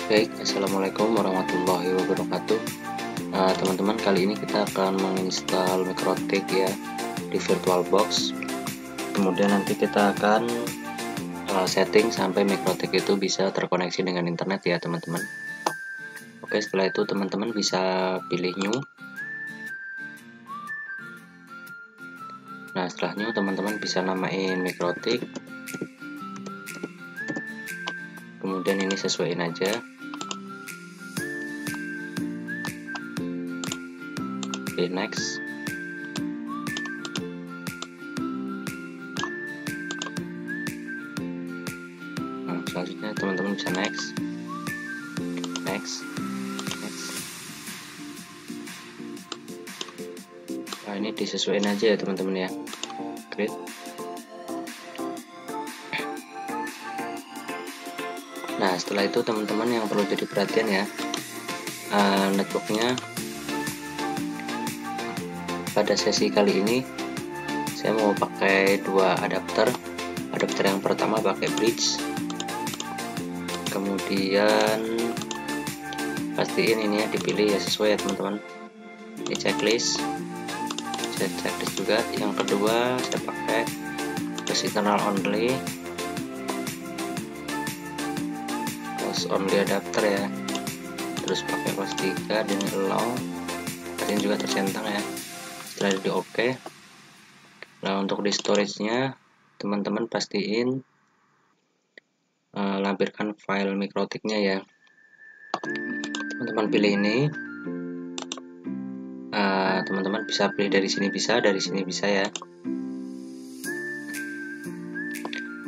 Baik, assalamualaikum warahmatullahi wabarakatuh. Teman-teman, kali ini kita akan menginstal Mikrotik ya di VirtualBox. Kemudian nanti kita akan setting sampai Mikrotik itu bisa terkoneksi dengan internet ya teman-teman. Oke, setelah itu teman-teman bisa pilih new. Nah, setelah new teman-teman bisa namain Mikrotik. Kemudian ini sesuaiin aja. Pilih next. Nah, selanjutnya teman-teman bisa next. Nah, ini disesuaikan aja ya teman-teman ya. Create. Nah, setelah itu teman-teman yang perlu jadi perhatian ya, networknya pada sesi kali ini saya mau pakai dua adapter. Adapter yang pertama pakai bridge, kemudian pastiin ini ya dipilih ya sesuai ya teman-teman. Ini checklist, saya checklist juga. Yang kedua saya pakai plus internal only, adapter ya, terus pakai plus 3 dan allow, ini juga tercentang ya. Setelah itu di OK. Nah, untuk di storage nya teman-teman pastiin lampirkan file Mikrotiknya ya. Teman-teman pilih ini, teman-teman bisa pilih dari sini bisa, dari sini bisa ya.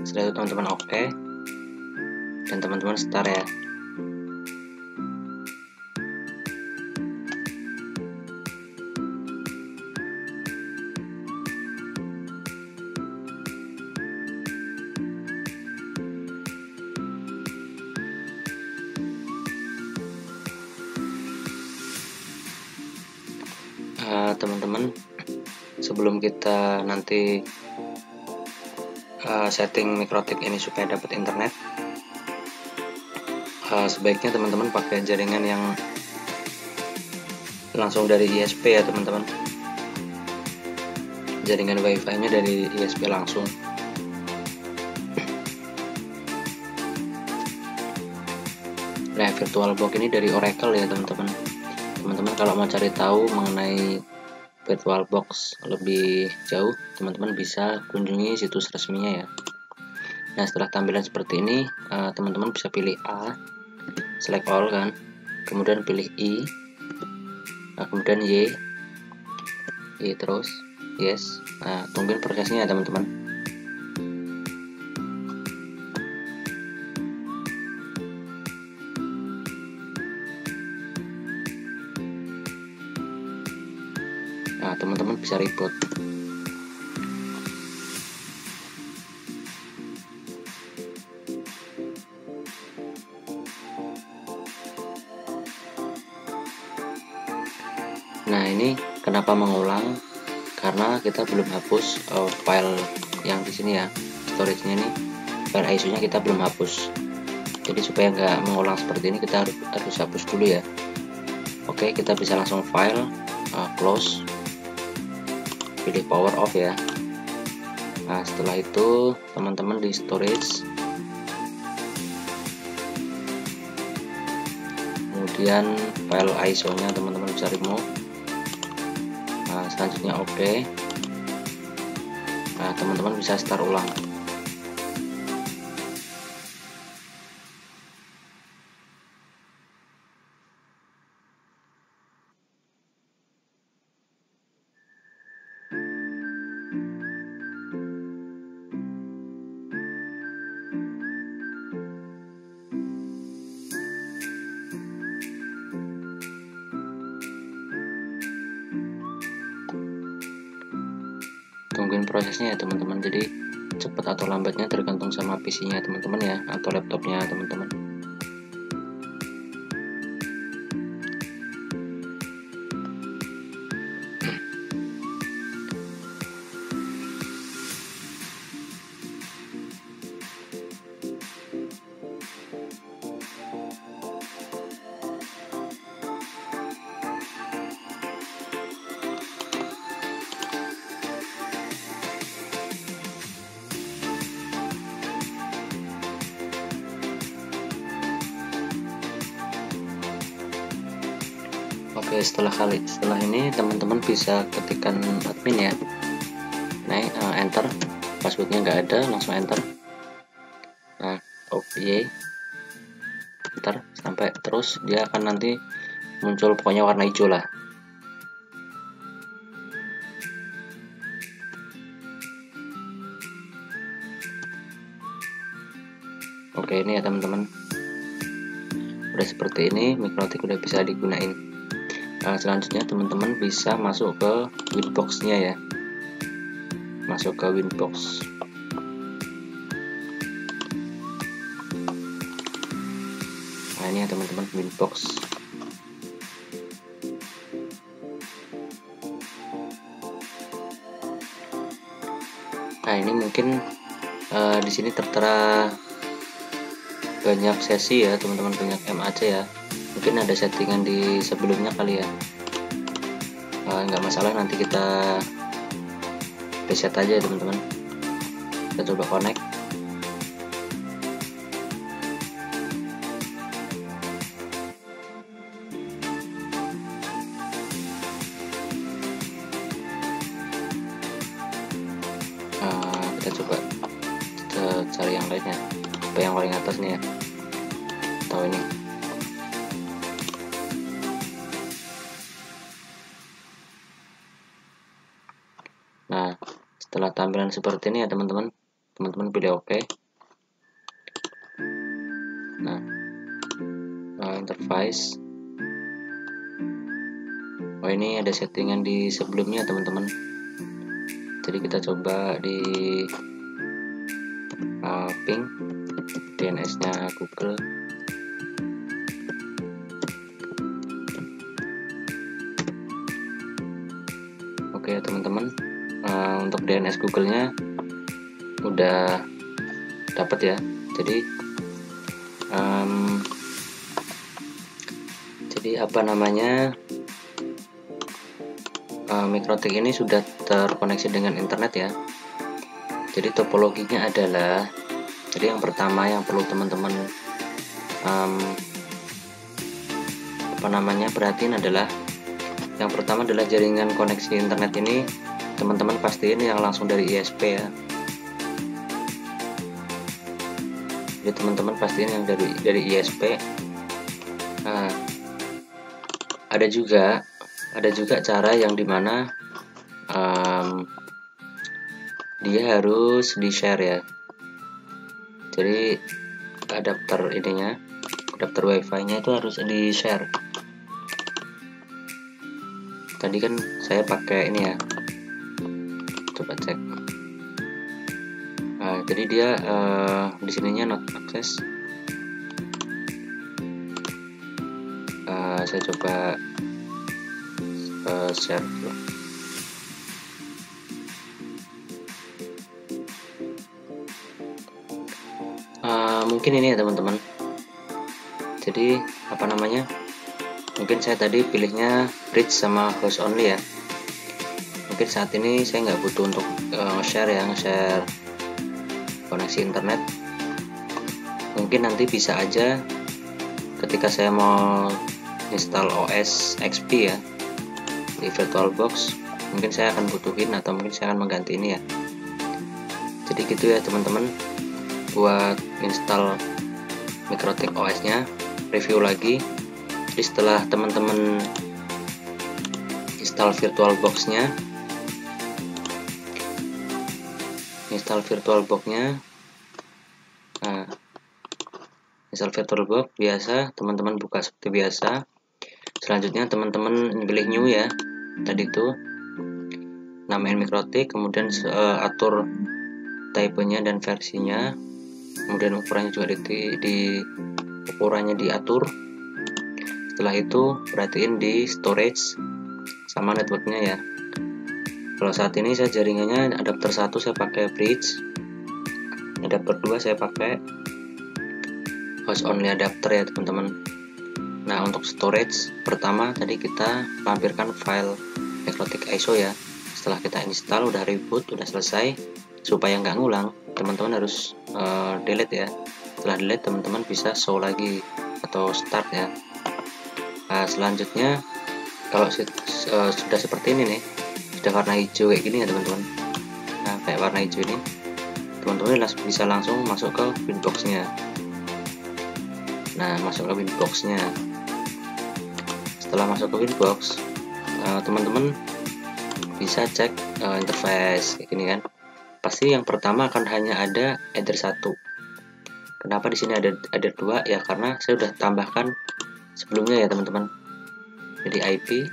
Setelah itu teman-teman OK dan teman-teman start ya. Teman-teman, sebelum kita nanti setting Mikrotik ini supaya dapat internet, sebaiknya teman-teman pakai jaringan yang langsung dari ISP ya teman-teman. Jaringan WiFi nya dari ISP langsung. Nah, VirtualBox ini dari Oracle ya teman-teman. Teman-teman kalau mau cari tahu mengenai VirtualBox lebih jauh, teman-teman bisa kunjungi situs resminya ya. Nah, setelah tampilan seperti ini, teman-teman bisa pilih A, select all kan, kemudian pilih I, kemudian Y terus yes. Nah, tungguin prosesnya ya teman-teman. Nah, teman-teman bisa reboot. Nah, ini kenapa mengulang? Karena kita belum hapus file yang di sini ya, storage-nya nih, file ISO-nya kita belum hapus. Jadi supaya nggak mengulang seperti ini, kita harus hapus dulu ya. Oke, kita bisa langsung file, close, pilih power off ya. Nah, setelah itu teman-teman di storage, kemudian file ISO-nya teman-teman bisa remove. Nah, selanjutnya OK. Nah, teman-teman bisa start ulang. Tungguin prosesnya ya teman-teman. Jadi cepat atau lambatnya tergantung sama PC-nya teman-teman ya, atau laptopnya teman-teman. Oke, setelah ini teman-teman bisa ketikkan admin ya. Naik enter, passwordnya nggak ada, langsung enter. Nah, oke, enter sampai terus, dia akan nanti muncul pokoknya warna hijau lah. Oke, ini ya teman-teman, udah seperti ini, Mikrotik udah bisa digunain. Selanjutnya teman-teman bisa masuk ke Winbox-nya ya, masuk ke Winbox. Nah, ini ya teman-teman, Winbox. Nah, ini mungkin di sini tertera banyak sesi ya teman-teman, banyak MAC ya, mungkin ada settingan di sebelumnya kali ya. Nggak masalah, nanti kita reset aja teman-teman. Kita coba connect. Kita cari yang lainnya, apa yang paling atas nih ya, atau ini. Nah, setelah tampilan seperti ini ya teman-teman, pilih OK. Nah, interface. Oh, ini ada settingan di sebelumnya teman-teman, jadi kita coba di ping DNS nya Google. Oke ya teman-teman, untuk DNS Google nya udah dapat ya. Jadi apa namanya, Mikrotik ini sudah terkoneksi dengan internet ya. Jadi topologinya adalah, jadi yang pertama yang perlu teman-teman perhatiin adalah, yang pertama adalah jaringan koneksi internet ini teman-teman pastiin yang langsung dari ISP ya. Jadi teman-teman pastiin yang dari ISP. Nah, ada juga cara yang dimana dia harus di share ya. Jadi adapter wifi nya itu harus di share. Tadi kan saya pakai ini ya, coba cek. Jadi dia di sininya not access. Saya coba share dulu. Mungkin ini ya teman-teman, jadi apa namanya, mungkin saya tadi pilihnya bridge sama host only ya. Mungkin saat ini saya nggak butuh untuk nge-share koneksi internet. Mungkin nanti bisa aja ketika saya mau install OS XP ya di VirtualBox, mungkin saya akan butuhin, atau mungkin saya akan mengganti ini ya. Jadi gitu ya teman-teman, buat install Mikrotik OS nya, review lagi. Jadi setelah teman-teman install VirtualBox nya, install VirtualBox biasa, teman-teman buka seperti biasa. Selanjutnya teman-teman pilih new ya, tadi itu namain Mikrotik, kemudian atur typenya dan versinya, kemudian ukurannya juga ukurannya diatur. Setelah itu perhatiin di storage sama networknya ya. Kalau saat ini saya jaringannya adapter 1 saya pakai bridge, adapter 2 saya pakai host only adapter ya teman-teman. Nah, untuk storage pertama tadi kita lampirkan file Mikrotik ISO ya. Setelah kita install, udah reboot, udah selesai, supaya nggak ngulang teman-teman harus delete ya. Setelah delete teman-teman bisa show lagi atau start ya. Selanjutnya kalau sudah seperti ini nih, sudah warna hijau kayak gini ya teman-teman. Nah, kayak warna hijau ini, teman-teman bisa langsung masuk ke Winbox-nya. Nah, masuk ke Winbox-nya. Setelah masuk ke Winbox, teman-teman bisa cek interface kayak gini kan. Pasti yang pertama akan hanya ada header 1. Kenapa di sini ada 2? Ya karena saya sudah tambahkan sebelumnya ya teman-teman. Jadi IP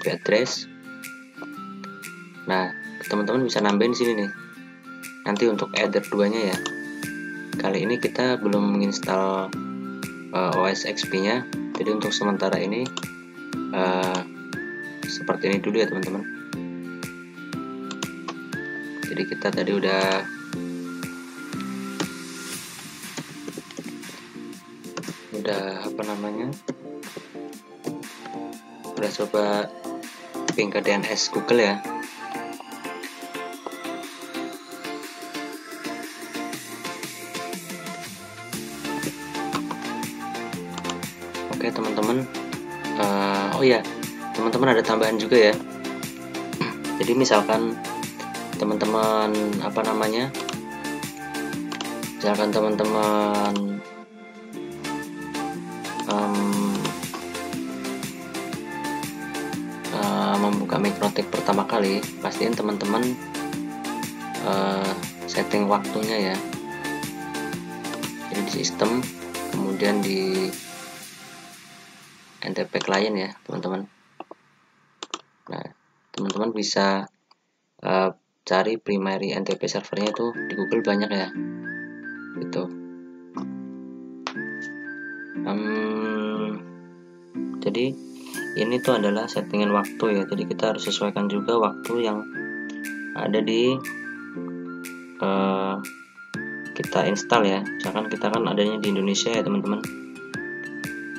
address. Nah, teman-teman bisa nambahin sini nih. Nanti untuk header 2-nya ya. Kali ini kita belum menginstal OS XP-nya. Jadi untuk sementara ini seperti ini dulu ya teman-teman. Jadi kita tadi udah udah coba ping ke DNS Google ya. Oke teman-teman, oh ya teman-teman, ada tambahan juga ya. Jadi misalkan teman-teman membuka Mikrotik pertama kali, pastiin teman-teman setting waktunya ya. Jadi di sistem, kemudian di NTP client ya teman-teman. Nah, teman-teman bisa cari primary NTP servernya itu di Google banyak ya, gitu. Jadi ini tuh adalah settingan waktu ya. Jadi kita harus sesuaikan juga waktu yang ada di kita install ya. Misalkan kita kan adanya di Indonesia ya teman-teman.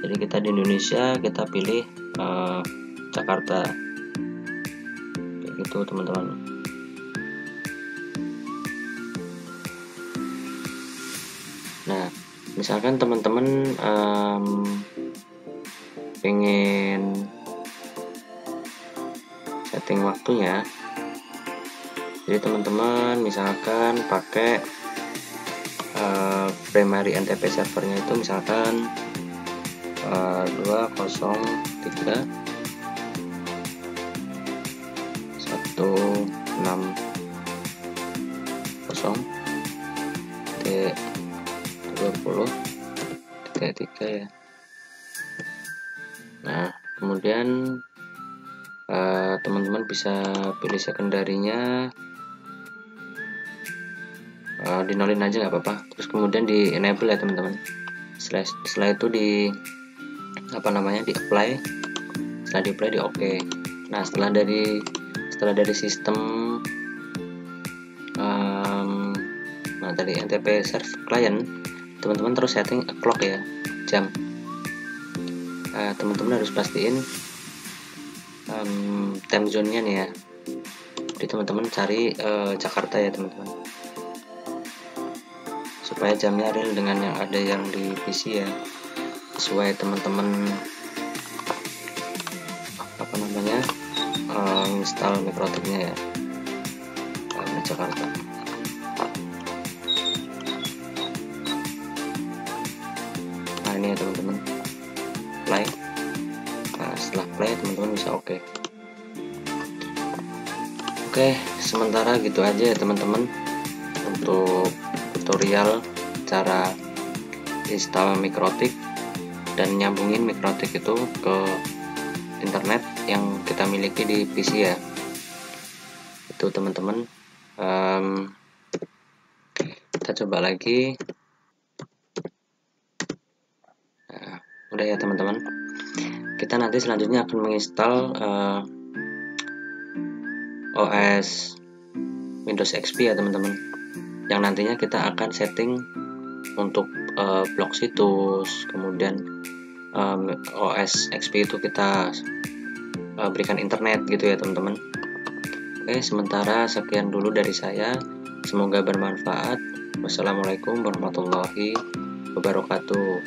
Jadi kita di Indonesia, kita pilih Jakarta kayak gitu teman-teman. Nah, misalkan teman-teman pengen setting waktunya, jadi teman-teman misalkan pakai primary NTP servernya itu misalkan 203 160 20 3 ya. Nah, kemudian teman-teman bisa pilih secondary-nya, dinolin aja nggak apa-apa. Terus kemudian di enable ya teman-teman. Setelah itu di apply. Setelah di apply di oke. Nah, setelah dari sistem tadi NTP serve client, teman-teman terus setting clock ya, jam. Teman-teman harus pastiin time zone-nya nih ya. Jadi teman-teman cari Jakarta ya teman-teman, supaya jamnya real dengan yang ada yang di PC ya, sesuai teman-teman install Mikrotiknya ya, di Jakarta. Nah ini ya teman-teman, play. Nah setelah play teman-teman bisa oke. Sementara gitu aja ya teman-teman untuk tutorial cara install Mikrotik dan nyambungin Mikrotik itu ke internet yang kita miliki di PC ya. Itu teman-teman. Kita coba lagi. Nah, udah ya teman-teman. Kita nanti selanjutnya akan menginstal OS Windows XP ya teman-teman, yang nantinya kita akan setting untuk blok situs, kemudian OS XP itu kita berikan internet gitu ya teman-teman. Sementara sekian dulu dari saya, semoga bermanfaat. Wassalamualaikum warahmatullahi wabarakatuh.